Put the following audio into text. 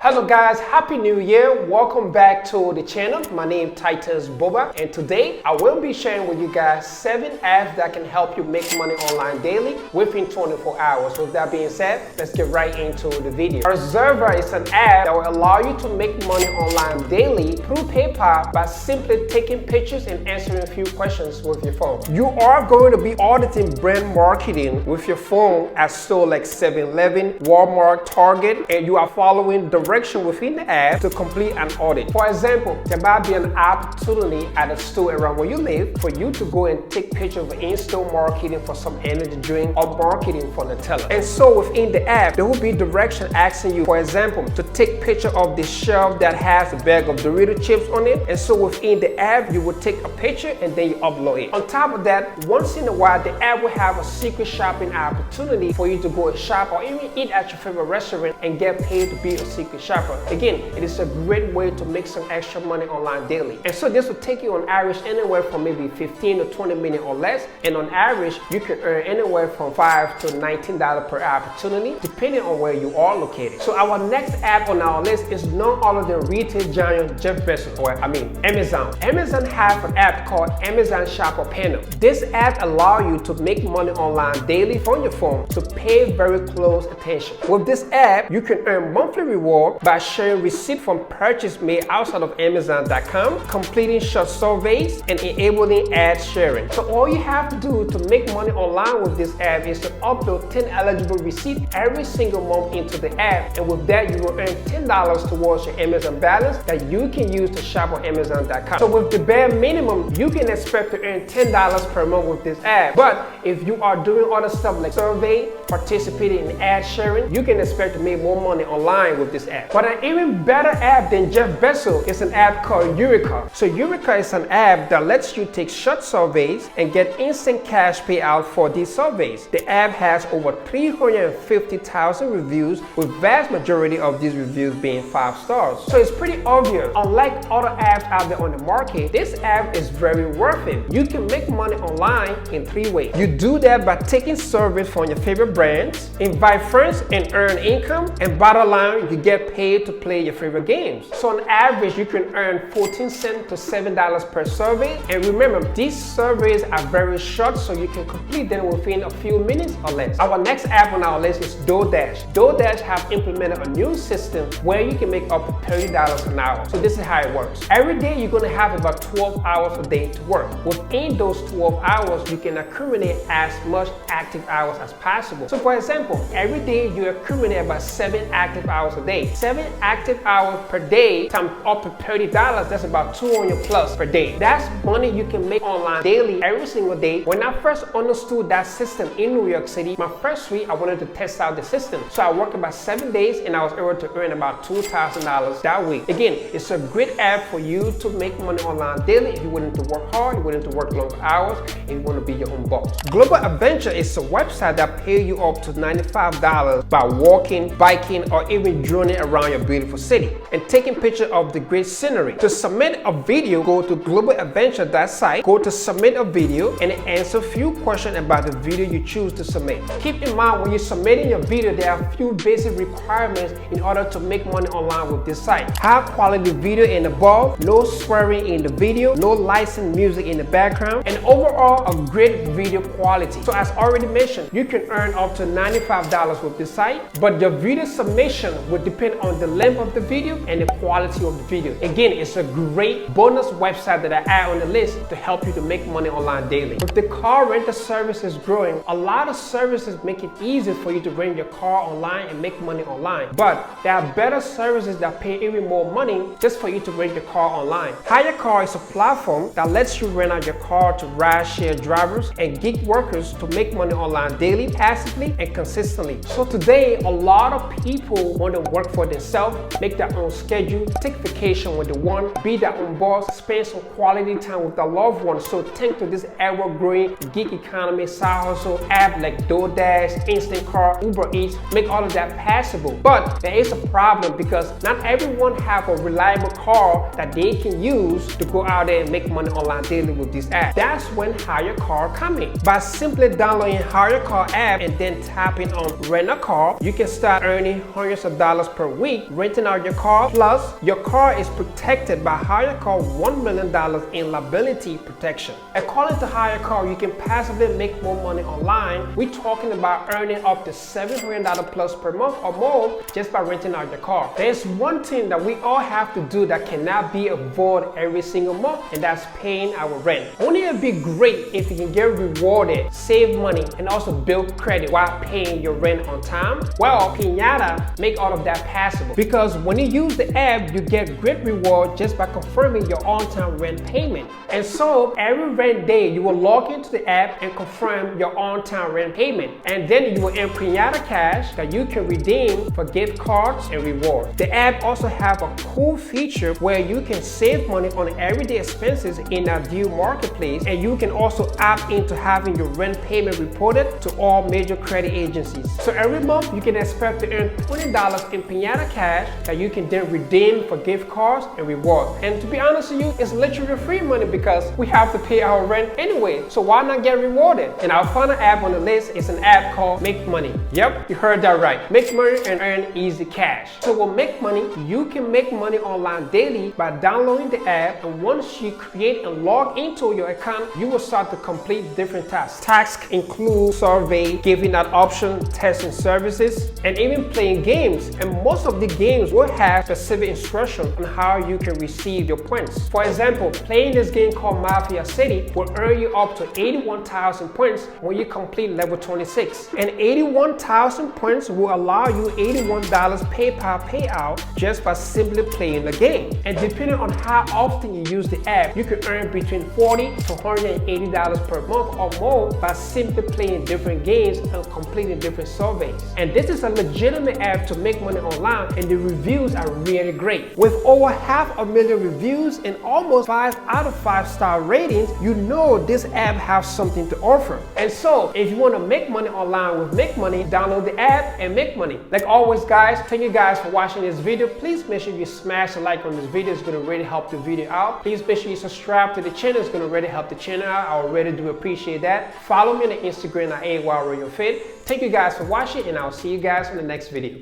Hello guys, happy new year. Welcome back to the channel. My name is Titus Boba, and today I will be sharing with you guys 7 apps that can help you make money online daily within 24 hours. With that being said, let's get right into the video. Observer is an app that will allow you to make money online daily through PayPal by simply taking pictures and answering a few questions with your phone. You are going to be auditing brand marketing with your phone at stores like 7-Eleven, Walmart, Target, and you are following directions within the app to complete an audit. For example, there might be an opportunity at a store around where you live for you to go and take pictures of in-store marketing for some energy drink or marketing for Nutella. And so within the app, there will be direction asking you, for example, to take picture of the shelf that has a bag of Dorito chips on it. And so within the app, you will take a picture and then you upload it. On top of that, once in a while, the app will have a secret shopping opportunity for you to go and shop or even eat at your favorite restaurant and get paid to be a secret shopper. Again, it is a great way to make some extra money online daily. And so this will take you on average anywhere from maybe 15 to 20 minutes or less. And on average, you can earn anywhere from $5 to $19 per opportunity, depending on where you are located. So our next app on our list is none other than retail giant Jeff Bezos, Amazon. Amazon have an app called Amazon Shopper Panel. This app allows you to make money online daily from your phone, so pay very close attention. With this app, you can earn monthly reward by sharing receipts from purchases made outside of Amazon.com, completing short surveys, and enabling ad sharing. So all you have to do to make money online with this app is to upload 10 eligible receipts every single month into the app, and with that you will earn $10 towards your Amazon balance that you can use to shop on Amazon.com. So with the bare minimum, you can expect to earn $10 per month with this app. But if you are doing other stuff like survey, participating in ad sharing, you can expect to make more money online with this app. But an even better app than Jeff Bezos is an app called Eureka. So Eureka is an app that lets you take short surveys and get instant cash payout for these surveys. The app has over 350,000 reviews, with vast majority of these reviews being 5 stars. So it's pretty obvious. Unlike other apps out there on the market, this app is very worth it. You can make money online in 3 ways. You do that by taking surveys from your favorite brands, invite friends and earn income, and bottom line, you get paid to play your favorite games. So on average, you can earn 14 cents to $7 per survey. And remember, these surveys are very short, so you can complete them within a few minutes or less. Our next app on our list is DoorDash. DoorDash have implemented a new system where you can make up to $30 an hour. So this is how it works. Every day, you're gonna have about 12 hours a day to work. Within those 12 hours, you can accumulate as much active hours as possible. So for example, every day you accumulate about 7 active hours a day. 7 active hours per day times up to $30, that's about $200+ per day. That's money you can make online daily every single day. When I first understood that system in New York City, my first week I wanted to test out the system. So I worked about 7 days and I was able to earn about $2,000 that week. Again, it's a great app for you to make money online daily if you're willing to work hard, you're willing to work longer hours, and you want to be your own boss. Global Adventure is a website that pays you up to $95 by walking, biking, or even droning around your beautiful city and taking pictures of the great scenery. To submit a video, go to globaladventure.site, go to submit a video, and answer a few questions about the video you choose to submit. Keep in mind, when you're submitting your video, there are a few basic requirements in order to make money online with this site. High quality video and above, no swearing in the video, no licensed music in the background, and overall a great video quality. So as already mentioned, you can earn up to $95 with this site, but your video submission would depend on the length of the video and the quality of the video. Again, it's a great bonus website that I add on the list to help you to make money online daily. With the car rental services growing, a lot of services make it easy for you to rent your car online and make money online. But there are better services that pay even more money just for you to rent your car online. Hire Car is a platform that lets you rent out your car to ride-share drivers and gig workers to make money online daily, passively, and consistently. So today, a lot of people want to work for themselves, make their own schedule, take vacation when they want, be their own boss, spend some quality time with their loved ones. So thanks to this ever-growing gig economy side hustle app like DoorDash, Instant Car, Uber Eats, make all of that possible. But there is a problem because not everyone have a reliable car that they can use to go out there and make money online daily with this app. That's when Hire Car come in. By simply downloading Hire Car app and then tapping on rent a car, you can start earning hundreds of dollars per week renting out your car. Plus, your car is protected by Hire Car $1 million in liability protection. According to Hire Car, you can passively make more money online. We're talking about earning up to $700 plus per month or more just by renting out your car. There's one thing that we all have to do that cannot be avoided every single month, and that's paying our rent. Wouldn't it be great if you can get rewarded, save money, and also build credit while paying your rent on time? Well, Piata make all of that possible, because when you use the app, you get great reward just by confirming your on-time rent payment. And so every rent day, you will log into the app and confirm your on-time rent payment, and then you will earn Piata cash that you can redeem for gift cards and rewards. The app also have a cool feature where you can save money on everyday expenses in our View marketplace, and you can also opt into having your rent payment reported to all major credit agencies. So every month you can expect to earn $20 in Piata cash that you can then redeem for gift cards and rewards. And to be honest with you, it's literally free money because we have to pay our rent anyway. So why not get rewarded? And our final app on the list is an app called Make Money. Yep, you heard that right. Make money and earn easy cash. So with Make Money, you can make money online daily by downloading the app, and once you create and log into your account, you will start to complete different tasks. Tasks include survey, giving out options, testing services, and even playing games. And most of the games will have specific instructions on how you can receive your points. For example, playing this game called Mafia City will earn you up to 81,000 points when you complete level 26. And 81,000 points will allow you $81 PayPal payout just by simply playing the game. And depending on how often you use the app, you can earn between $40 to $180 per month or more by simply playing different games and completing different surveys. And this is a legitimate app to make money online, and the reviews are really great. With over 500,000 reviews and almost 5 out of 5 star ratings, you know this app has something to offer. And so if you want to make money online with Make Money, download the app and make money. Like always guys, thank you guys for watching this video. Please make sure you smash a like on this video. It's going to really help the video out. Please make sure you subscribe to the channel. It's going to really help the channel out. I really do appreciate that. Follow me on Instagram at AYRoyalFit. Thank you guys for watching, and I'll see you guys in the next video.